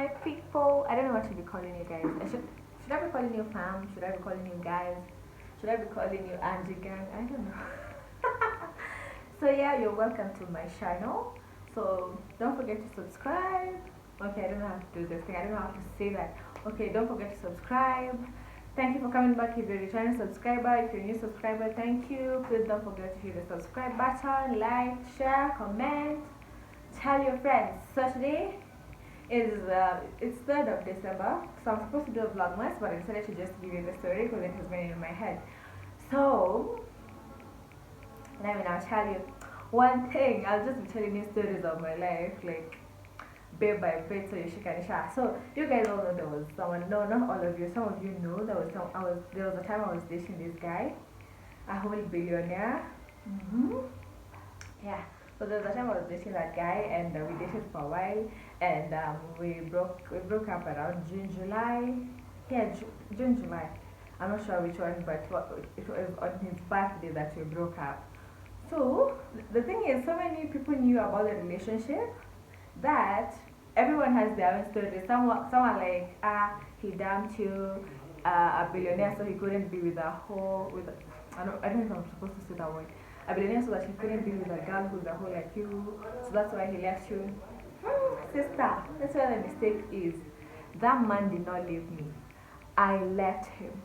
my people. I don't know what to be calling you guys. Should I be calling you fam? Should I be calling you guys? Should I be calling you Angie gang? I don't know. So yeah, you're welcome to my channel. So don't forget to subscribe. Okay, I don't know how to do this thing. I don't know how to say that. Okay, don't forget to subscribe. Thank you for coming back. If you're a returning subscriber, if you're a new subscriber, thank you. Please don't forget to hit the subscribe button, like, share, comment, tell your friends. So today is it's 3rd of December, so I'm supposed to do a vlogmas, but I decided to just give you the story because it has been in my head. So let me now tell you one thing. I'll just be telling you stories of my life, like bit by bit, so you can share. So you guys all know there was someone. No, not all of you. Some of you know there was there was a time I was dating this guy, a whole billionaire. Yeah. So there was a time I was dating that guy, and we dated for a while, and we broke up around June, July. Yeah, June, July. I'm not sure which one, but it was on his birthday that we broke up. So the thing is, so many people knew about the relationship that everyone has their own story. Someone like, he dumped you, a billionaire, so he couldn't be with I don't know if I'm supposed to say that word. A billionaire, so that he couldn't be with a girl who's a whole like you, so that's why he left you. Sister, that's where the mistake is. That man did not leave me. I left him.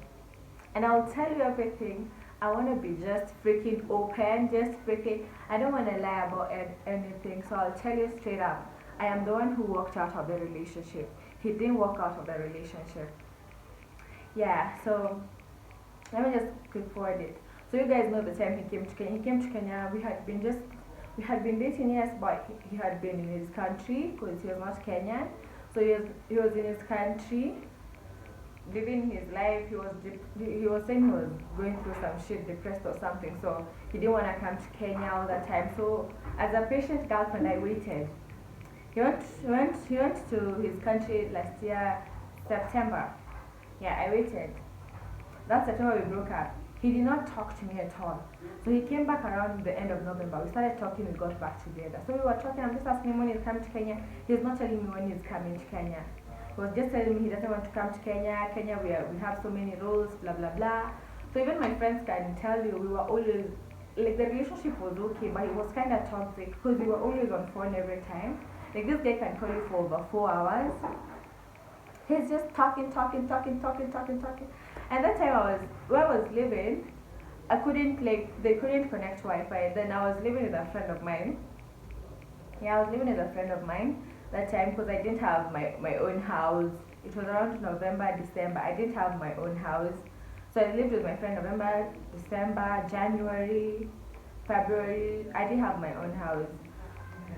And I'll tell you everything. I want to be just freaking open, just freaking. I don't want to lie about anything, so I'll tell you straight up. I am the one who walked out of the relationship. He didn't walk out of the relationship. Yeah, so let me just quick forward it. So you guys know the time he came to Kenya. He came to Kenya. We had been dating, yes, but he had been in his country because he was not Kenyan. So he was in his country, living his life. He was saying he was going through some shit, depressed or something, so he didn't want to come to Kenya all the time. So as a patient girlfriend, I waited. He went to his country last year, September. Yeah, I waited. That's September we broke up. He did not talk to me at all. So he came back around the end of November. We started talking, we got back together. So we were talking, I'm just asking him when he's coming to Kenya. He's not telling me when he's coming to Kenya. He was just telling me he doesn't want to come to Kenya. Kenya, we have so many rules, blah, blah, blah. So even my friends can tell you, we were always, like, the relationship was okay, but it was kind of toxic because we were always on phone every time. Like, this guy can call you for over 4 hours. He's just talking. And that time where I was living, they couldn't connect Wi-Fi. Then I was living with a friend of mine. Yeah, I was living with a friend of mine that time because I didn't have my own house. It was around November, December. I didn't have my own house. So I lived with my friend November, December, January, February. I didn't have my own house.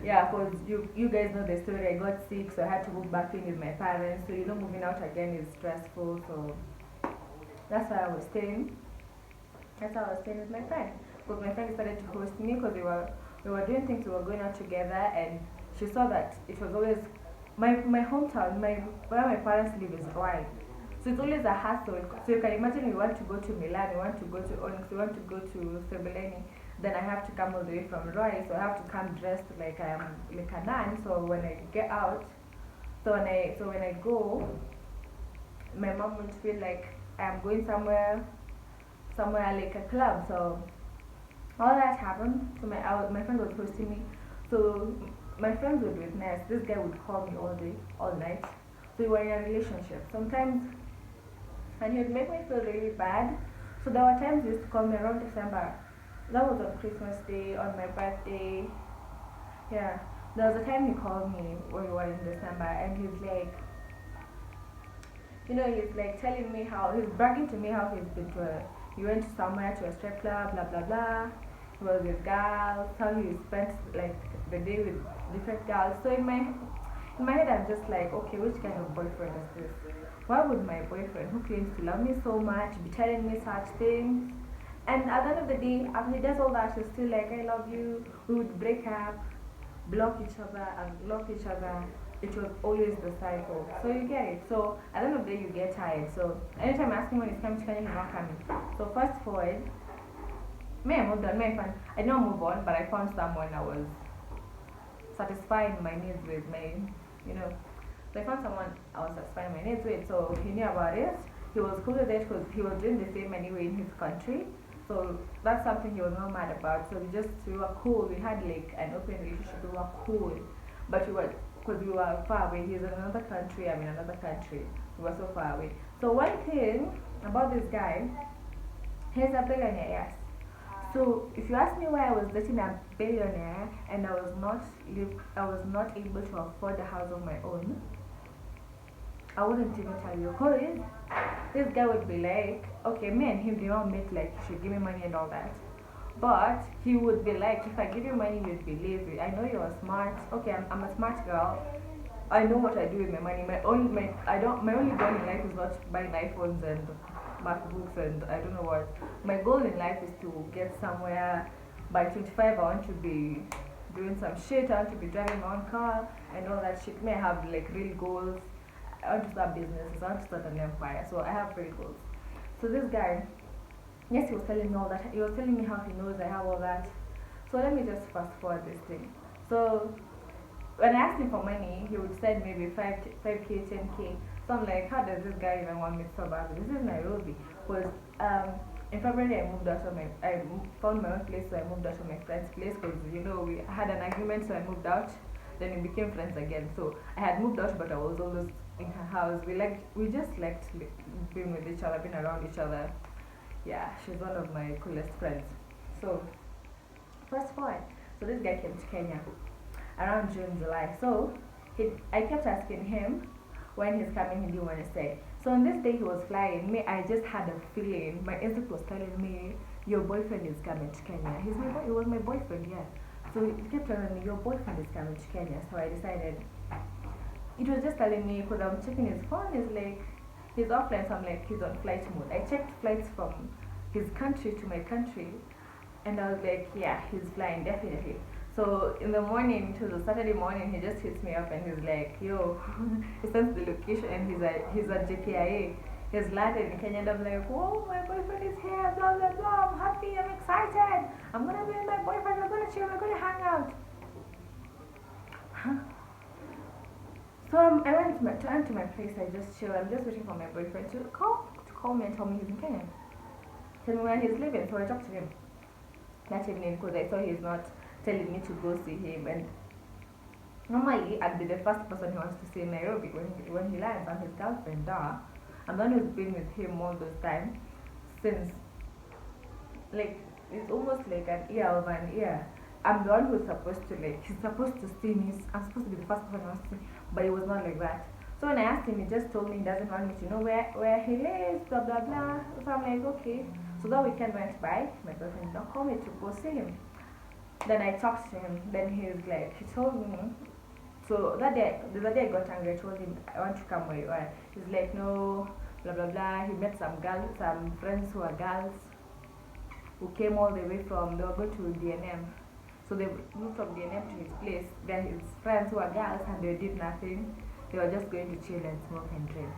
Yeah, because you guys know the story. I got sick, so I had to move back in with my parents. So moving out again is stressful. So that's why I was staying. That's how I was staying with my friend. Because my friend decided to host me because we were doing things. We were going out together, and she saw that it was always my hometown. Where my parents live is Rwai. So it's always a hassle. So you can imagine we want to go to Milan, we want to go to Onyx, we want to go to Sebeleni. Then I have to come all the way from Roy, so I have to come dressed like I am like a nun. So when I get out, so when I go, my mom would feel like I am going somewhere like a club. So all that happened. So my friend was hosting me. So my friends would witness. This guy would call me all day, all night. So we were in a relationship. Sometimes, and he would make me feel really bad. So there were times he used to call me around December. That was on Christmas Day, on my birthday. Yeah. There was a time he called me when we were in December, and he's like, he's like telling me how, he's bragging to me how he went somewhere to a strip club, blah, blah, blah. He was with girls, how he spent like the day with different girls. So in my head, I'm just like, okay, which kind of boyfriend is this? Why would my boyfriend, who claims to love me so much, be telling me such things? And at the end of the day, after he does all that, he's still like, I love you. We would break up, block each other, and block each other. It was always the cycle. So you get it. So at the end of the day, you get tired. So anytime I ask him when he's coming to Kenya, he's not coming. So fast forward, I moved on. I did not move on, but I found someone that was satisfying my needs with my, So I found someone I was satisfying my needs with, so he knew about it. He was cool with it because he was doing the same anyway in his country. So that's something he was not mad about. So we were cool. We had like an open relationship. We were cool, but we were because we were far away. He's in another country. I'm in another country. We were so far away. So one thing about this guy, he's a billionaire. Yes. So if you ask me why I was dating a billionaire and I was not able to afford a house of my own, I wouldn't even tell you. Cause this guy would be like, okay, me and him they don't make like you should give me money and all that. But he would be like, if I give you money, you'd be lazy. I know you're smart. Okay, I'm a smart girl. I know what I do with my money. My only goal in life is not buying iPhones and MacBooks and I don't know what. My goal in life is to get somewhere by 25. I want to be doing some shit. I want to be driving my own car and all that shit. May I have like real goals. I want to start businesses. I want to start an empire. So I have real goals. So this guy, yes, he was telling me all that. He was telling me how he knows I have all that. So let me just fast forward this thing. So when I asked him for money, he would send maybe 5k, 10k. So I'm like, how does this guy even want me to survive? This is Nairobi. Because in February I found my own place, so I moved out of my friend's place because we had an argument, so I moved out. Then we became friends again. So I had moved out, but I was always in her house. We just liked being with each other, being around each other. Yeah, she's one of my coolest friends. So fast forward. So this guy came to Kenya around June, July. So I kept asking him when he's coming, he didn't want to say. So on this day he was flying, I just had a feeling. My instinct was telling me, your boyfriend is coming to Kenya. He was my boyfriend, yeah. So he kept telling me, your boyfriend is coming to Kenya. So I decided, it was just telling me, because I'm checking his phone, it's like, he's offline, so I'm like, he's on flight mode. I checked flights from his country to my country, and I was like, yeah, he's flying, definitely. So in the morning, to the Saturday morning, he just hits me up and he's like, yo, he sends the location and he's at JKIA. He's landed in Kenya and I'm like, whoa, my boyfriend is here, blah, blah, blah, I'm happy, I'm excited. I'm gonna be with my boyfriend, we're gonna chill, we're gonna hang out. Huh? So I went to my place, I just chill, I'm just waiting for my boyfriend to call me and tell me he's in Kenya. Tell me where he's living, so I talked to him that evening because I saw he's not telling me to go see him, and normally I'd be the first person he wants to see in Nairobi when he lands. I'm his girlfriend, duh. I'm the one who's been with him all those time since, like, it's almost like an year over an year. I'm the one who's supposed to, like, he's supposed to see me. I'm supposed to be the first person he wants to see, but it was not like that. So when I asked him, he just told me he doesn't want me to know where he lives, blah blah blah. So I'm like, okay. So that weekend went by. My boyfriend did not call me to go see him. Then I talked to him. Then he told me. So the other day I got angry. I told him, I want to come where you are. He's like, no, blah blah blah. He met some friends who are girls, who came all the way they were going to DNM. So they moved from DNM to his place. They're his friends who are girls and they did nothing. They were just going to chill and smoke and drink.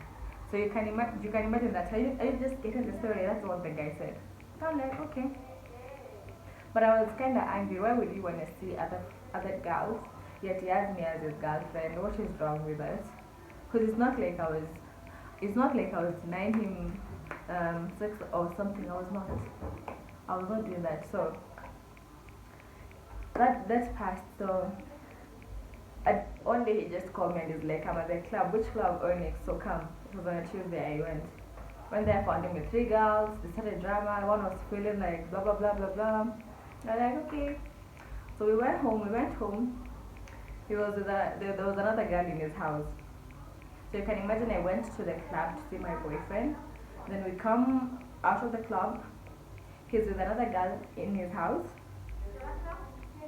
So you can imagine that. Are you just getting the story? That's what the guy said. So I'm like, okay. But I was kind of angry. Why would you want to see other girls? Yet he has me as his girlfriend. What is wrong with us? Because it's not like I was denying him sex or something. I was not doing that. So that's past. So one day he just called me and he's like, I'm at the club. Which club? Onyx. So come. It was on a Tuesday. I went. When there, I found him with 3 girls. They started drama. One was feeling like blah blah blah blah blah. I was like, okay. So we went home. There was another girl in his house. So you can imagine I went to the club to see my boyfriend. Then we come out of the club. He's with another girl in his house.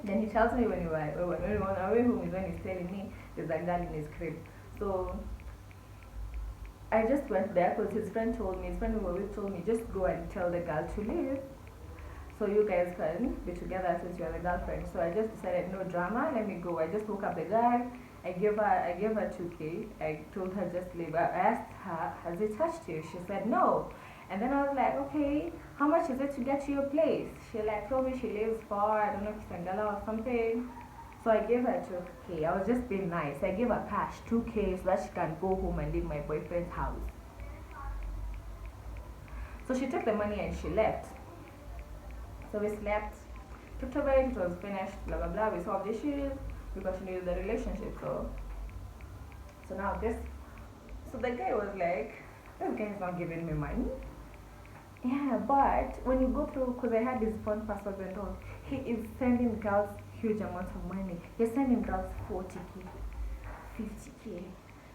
Then he tells me when we were on our way home is when he's telling me there's a girl in his crib. So I just went there because his friend we were with told me, just go and tell the girl to leave, so you guys can be together since you're the girlfriend. So I just decided, no drama, let me go. I just woke up the guy. I gave her 2k. I told her just leave. I asked her, has he touched you? She said no. And then I was like, okay, how much is it to get to your place? She told me she lives far, I don't know, Kisangala or something. So I gave her 2K. I was just being nice. I gave her cash 2K so that she can go home and leave my boyfriend's house. So she took the money and she left. So we slept, talked about it, it was finished, blah blah blah. We solved issues, we continued the relationship. So now this, so the guy was like, this guy is not giving me money. Yeah, but when you go through, because I had his phone passwords and all, he is sending girls huge amounts of money. He's sending girls 40K, 50K.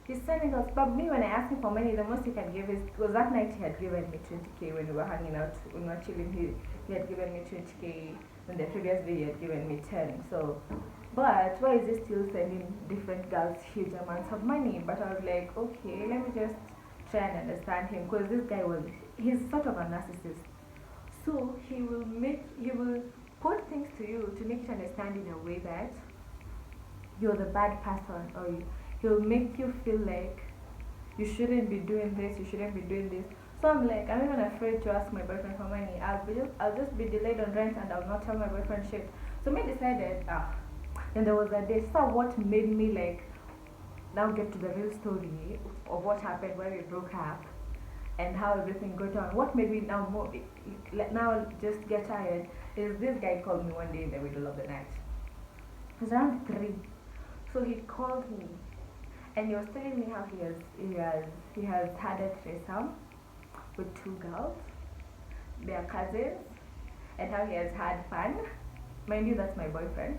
He's sending girls, but me, when I asked him for money, the most he can give is, because that night he had given me 20K when we were hanging out, when we were chilling, he had given me 20K, and the previous day he had given me 10. So, but why is he still sending different girls huge amounts of money? But I was like, okay, let me just try and understand him, because this guy he's sort of a narcissist. So he will put things to you to make you understand in a way that you're the bad person, or he'll make you feel like you shouldn't be doing this, you shouldn't be doing this. So I'm like, I'm even afraid to ask my boyfriend for money. I'll just be delayed on rent and I'll not tell my boyfriend shit. So me decided, then there was a day. So what made me like now get to the real story of what happened when we broke up and how everything got on. What made me now just get tired is this guy called me one day in the middle of the night. It was around 3. So he called me and he was telling me how he has had a threesome with 2 girls, their cousins, and how he has had fun. Mind you, that's my boyfriend.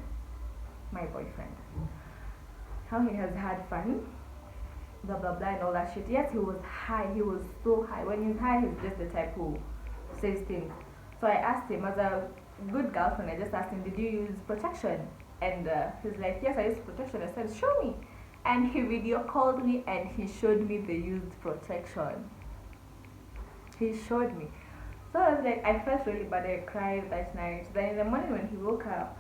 How he has had fun, blah blah blah and all that shit. Yes, he was high, he was so high. When he's high, he's just the type who says things. So I asked him, as a good girlfriend, I just asked him, did you use protection? And he's like, yes, I used protection. I said, show me. And he video called me and he showed me the used protection. He showed me. So I was like, I felt really bad. I cried that night. Then in the morning when he woke up,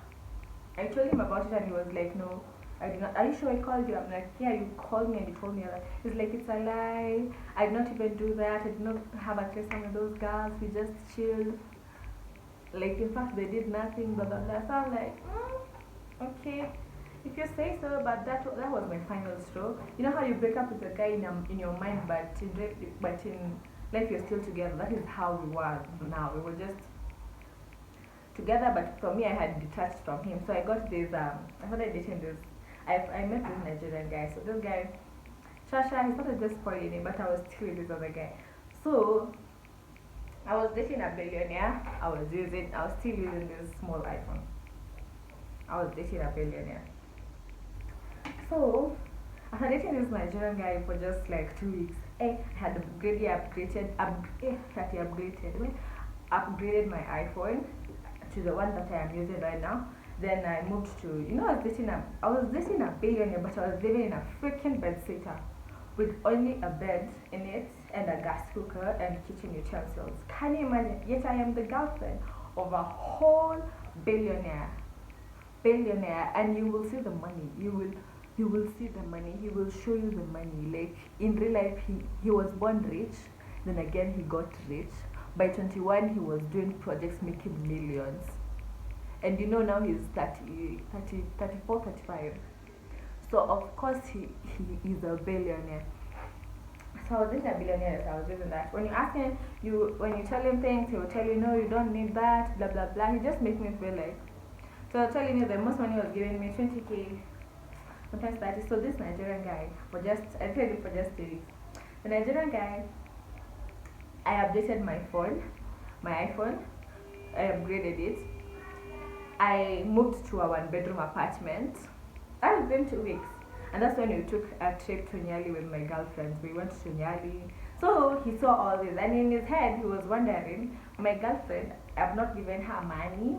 I told him about it and he was like, no, I did not. Are you sure I called you? I'm like, yeah, you called me and you told me that. He's like, it's a lie. I did not even do that. I did not have a threesome with those girls. We just chilled. Like, in fact, they did nothing, blah, blah, blah. So I'm like, okay, if you say so, but that was my final straw. You know how you break up with a guy in your mind, but in life you're still together. That is how we were now. We were just together, but for me, I had detached from him. So I got this, I started dating this, I met this Nigerian guy. So this guy, Shasha, he started just spoiling me, but I was still with this other guy. So I was dating a billionaire. I was still using this small iPhone. I was dating a billionaire. So after dating this Nigerian guy for just like 2 weeks, I had upgraded my iPhone to the one that I am using right now. Then I moved to, I was dating a billionaire, but I was living in a freaking bedsitter with only a bed in it and a gas cooker and kitchen utensils. Can you imagine? Yet I am the girlfriend of a whole billionaire, and you will see the money. You will see the money. He will show you the money. Like in real life, he was born rich. Then again, he got rich. By 21, he was doing projects making millions. And now he's 34, 35. So of course he is a billionaire. So I was dating a billionaire, so I was doing that. When you ask him, when you tell him things, he will tell you, no, you don't need that, blah blah blah. He just makes me feel like. So I was telling you the most money he was giving me 20K, sometimes 30. So this Nigerian guy, I paid him for just 2 weeks. The Nigerian guy, I updated my iPhone, I upgraded it. I moved to a 1-bedroom apartment. I was there 2 weeks. And that's when we took a trip to Nyali with my girlfriends. We went to Nyali. So he saw all this. And in his head, he was wondering, my girlfriend, I've not given her money.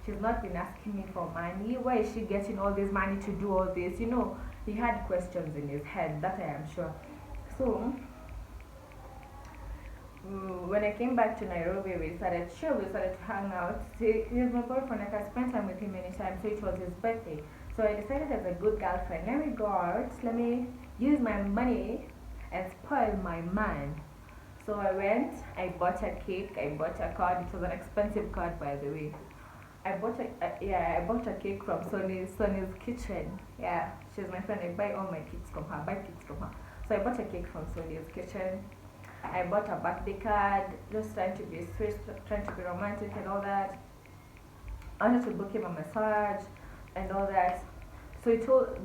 She's not been asking me for money. Why is she getting all this money to do all this? He had questions in his head, that I am sure. So when I came back to Nairobi, we started to hang out. He's my boyfriend. I can spend time with him anytime. So it was his birthday. So I decided, as a good girlfriend, let me go out, let me use my money and spoil my man. So I went, I bought a cake, I bought a card. It was an expensive card, by the way. I bought a cake from Sonny's kitchen. Yeah, she's my friend. I buy all my cakes from her. Buy cakes from her. So I bought a cake from Sonny's kitchen. I bought a birthday card, just trying to be sweet, trying to be romantic and all that. I wanted to book him a massage and all that. So he told,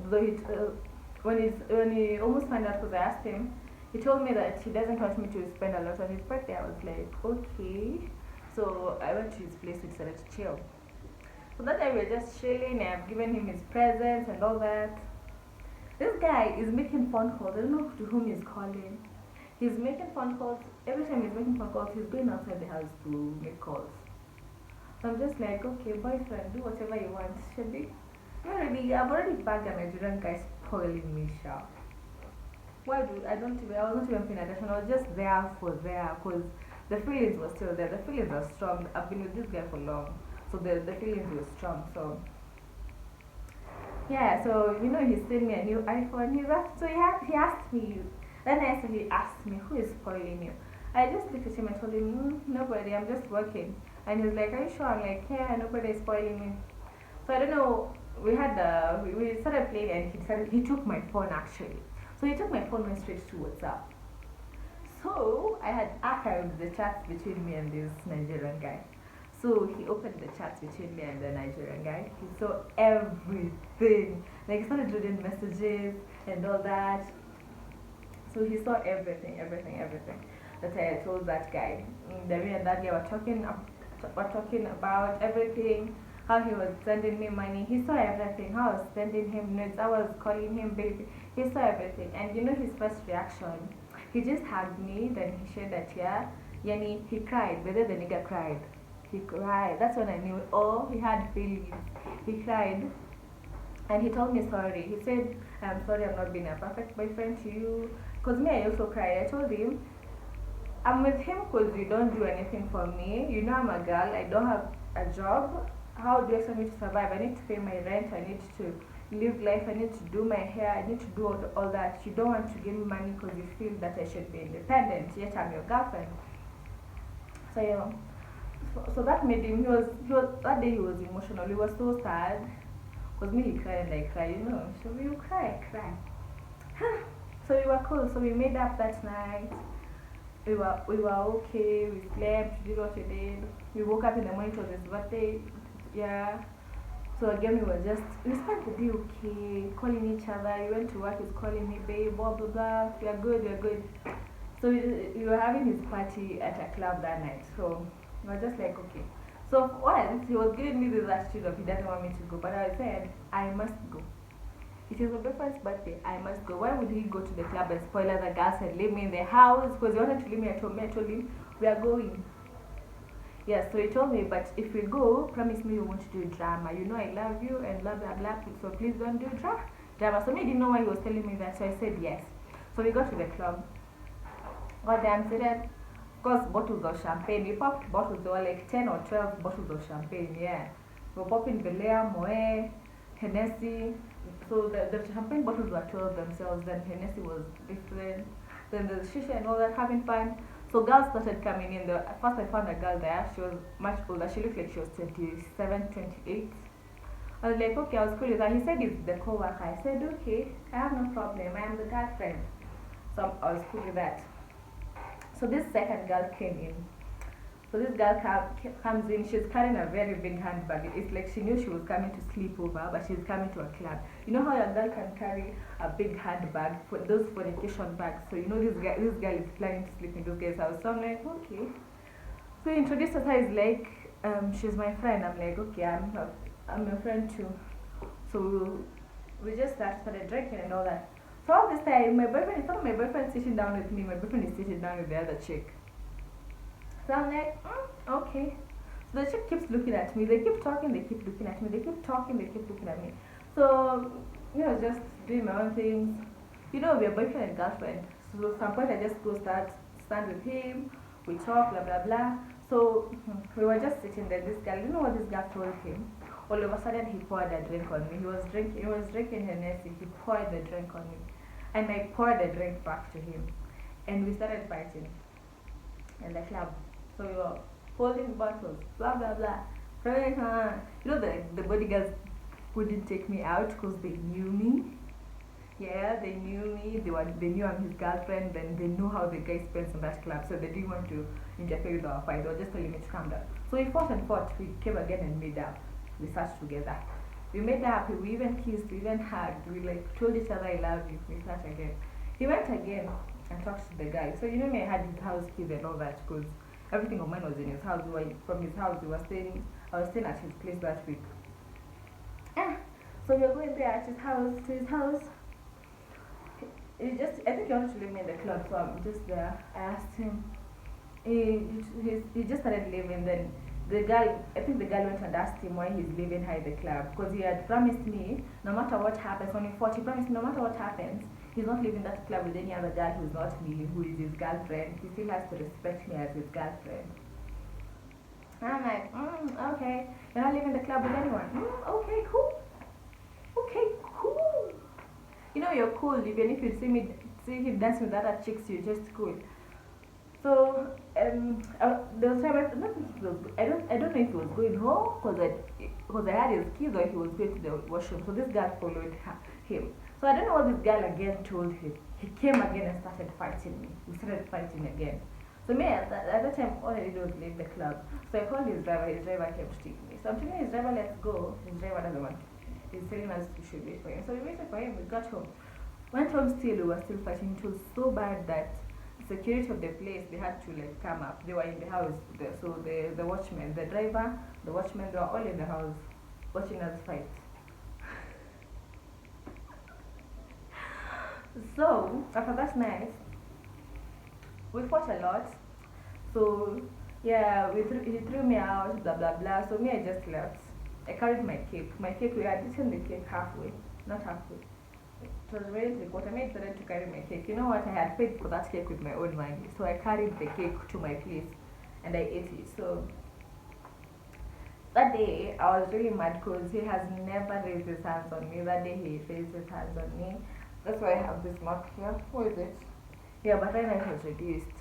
when he almost found out, because I asked him, he told me that he doesn't want me to spend a lot on his birthday. I was like, okay. So I went to his place. We decided to chill. So that day we were just chilling. I've given him his presents and all that. This guy is making phone calls. I don't know to whom he's calling. He's making phone calls. Every time he's making phone calls, he's going outside the house to make calls. So I'm just like, okay, boyfriend, do whatever you want. Shabi, I've already bagged a Nigerian guy spoiling me, sha. Why do I don't even, I wasn't even paying attention. I was just there for there because the feelings were still there. The feelings are strong. I've been with this guy for long, so the feelings were strong. So yeah, so he sent me a new iPhone. He asked me. Then he asked me, who is spoiling you? I just looked at him and told him, nobody. I'm just working. And he's like, are you sure? I'm like, yeah, nobody is spoiling me. So I don't know. We started playing and he took my phone actually. So he took my phone and went straight to WhatsApp. So I had archived the chats between me and this Nigerian guy. So he opened the chats between me and the Nigerian guy. He saw everything. Like he started reading messages and all that. So he saw everything. That I told that guy. Me and that guy were talking about everything. How he was sending me money. He saw everything. How I was sending him notes. I was calling him baby. He saw everything. And his first reaction? He just hugged me. Then he shared a tear. Yani, he cried. Whether the nigga cried. He cried. That's when I knew. Oh, he had feelings. He cried. And he told me sorry. He said, I'm sorry I'm not being a perfect boyfriend to you. Because me, I also cried. I told him, I'm with him because you don't do anything for me. I'm a girl. I don't have a job. How do you expect me to survive? I need to pay my rent. I need to live life. I need to do my hair. I need to do all that. You don't want to give me money because you feel that I should be independent. Yet I'm your girlfriend. So, so that made him, that day he was emotional. He was so sad. Because me, he cried and I cried, So you cry. So we were cool. So we made up that night. We were okay. We slept. We did what we did. We woke up in the morning. It was his birthday. Yeah. So again, we spent the day okay, calling each other. He went to work. He's calling me, babe, blah blah blah. We are good. So we were having his party at a club that night. So we were just like, okay. So once he was giving me this attitude of he doesn't want me to go, but I said I must go. It is my boyfriend's birthday. I must go. Why would he go to the club and spoil other girls and leave me in the house? Because he wanted to leave me at home. I told him we are going. Yes, so he told me, but if we go, promise me you won't do drama. I love you and blah blah blah. So please don't do drama. So me didn't know why he was telling me that. So I said yes. So we got to the club. Got there and seated. Of course, bottles of champagne. We popped bottles. There were like 10 or 12 bottles of champagne. Yeah, we were popping billionaire, Moet, Hennessy. So the champagne bottles were 12 themselves. Then Hennessy was different. Then the shisha and all that, having fun. So girls started coming in. First I found a girl there. She was much older. She looked like she was 27, 28. I was like, okay, I was cool with her. He said it's the co-worker. I said, okay, I have no problem. I am the girlfriend. So I was cool with that. So this second girl came in. So this girl comes in. She's carrying a very big handbag. It's like she knew she was coming to sleep over, but she's coming to a club. You know how a girl can carry a big handbag for those fornication bags. So this girl is planning to sleep in those guys' house. So I'm like, okay. So he introduced her. Is like, she's my friend. I'm like, okay, I'm your friend too. So we just started drinking and all that. So all this time, instead of my boyfriend sitting down with me, my boyfriend is sitting down with the other chick. So I'm like, okay. So the chick keeps looking at me. They keep talking, they keep looking at me. They keep talking, they keep looking at me. So, just doing my own things. We're boyfriend and girlfriend. So at some point I just go stand with him. We talk, blah, blah, blah. So we were just sitting there. This guy, you know what this guy told him? All of a sudden he poured a drink on me. He was drinking Hennessy. He poured the drink on me. And I poured the drink back to him. And we started fighting in the club. So we were holding bottles, blah blah blah. So, the bodyguards wouldn't take me out because they knew me. Yeah, they knew me. They knew I'm his girlfriend. Then they knew how the guy spends in that club. So they didn't want to interfere with our fight. They were just telling me to calm down. So we fought and fought. We came again and made up. We sat together. We made up. We even kissed. We even hugged. We like told each other I love you. We sat again. He went again and talked to the guy. So me, I had his house keys and all that because everything of mine was in his house. From his house. We were staying. I was staying at his place that week. Ah, so we were going there at his house to his house. I think he wanted to leave me in the club, so I'm just there. I asked him. He just started leaving. Then I think the girl went and asked him why he's leaving her in the club because he had promised me no matter what happens. When we fought, he promised me no matter what happens, he's not leaving that club with any other girl who's not me, who is his girlfriend. He still has to respect me as his girlfriend. And I'm like, okay, you're not leaving the club with anyone. Okay, cool. Okay, cool. You're cool even if you see him dancing with other chicks. You're just cool. So there was time I don't think he was. I don't know if he was going home because I had his keys or he was going to the washroom. So this girl followed him. So I don't know what this girl again told him. He came again and started fighting me. We started fighting again. So me at that time all I did was leave the club. So I called his driver. His driver came to take me. So I'm telling his driver, let's go. His driver doesn't want. He's telling us we should wait for him. So we waited for him. We got home. Went home still. We were still fighting. It was so bad that security of the place, they had to like come up. They were in the house. So the watchman, the driver, the watchman, they were all in the house watching us fight. So after that night, we fought a lot. So yeah, he threw me out, blah blah blah. So me, I just left. I carried my cake. My cake, we had eaten the cake halfway, not halfway. It was really difficult. I made decided to carry my cake. You know what? I had paid for that cake with my own money. So I carried the cake to my place and I ate it. So that day I was really mad because he has never raised his hands on me. That day he raised his hands on me. That's why I have this mark here. What is it? Yeah, but then it was reduced.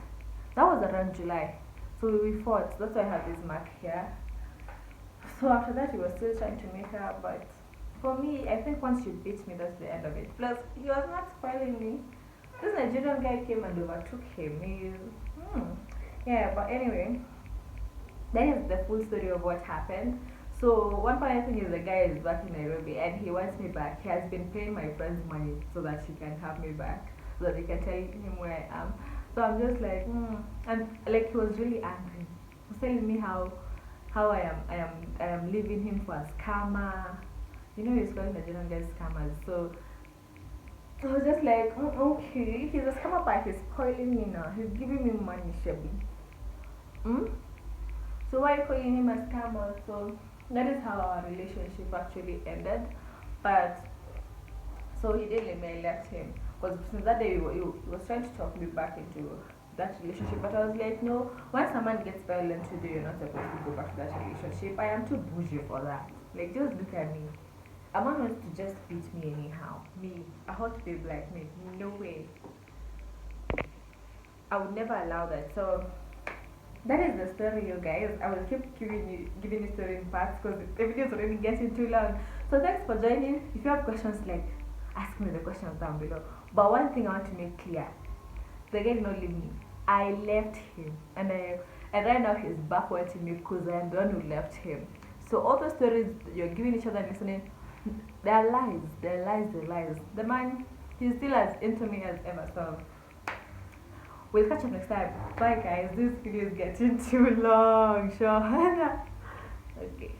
That was around July. So we fought. That's why I have this mark here. So after that he was still trying to make up, but for me, I think once you beat me, that's the end of it. Plus, he was not spoiling me. This Nigerian guy came and overtook him. Yeah, but anyway, that is the full story of what happened. So one funny thing is the guy is back in Nairobi and he wants me back. He has been paying my friend's money so that she can have me back, so that he can tell him where I am. So I'm just like, and like he was really angry. He was telling me how I am leaving him for a scammer. He's calling Nigerian guys scammers. So I was just like, okay, he's a scammer, but he's spoiling me now. He's giving me money, Shabby. So why are you calling him a scammer? So that is how our relationship actually ended. But so he did leave me. I left him because since that day he was trying to talk me back into that relationship. But I was like, no. Once someone gets violent with you, you're not supposed to go back to that relationship. I am too bougie for that. Like, just look at me. A man wants to just beat me anyhow. Me, a hot babe like me. No way. I would never allow that. So that is the story, you guys. I will keep giving you story in parts because the video is already getting too long. So thanks for joining. If you have questions, like ask me the questions down below. But one thing I want to make clear: the guy did not leave me. I left him, and right now he's back wanting me because I am the one who left him. So all the stories you're giving each other and listening, they're lies. They're lies. They're lies. The man, he's still as into me as ever. So we'll catch up next time. Bye, guys. This video is getting too long. Sure. Okay.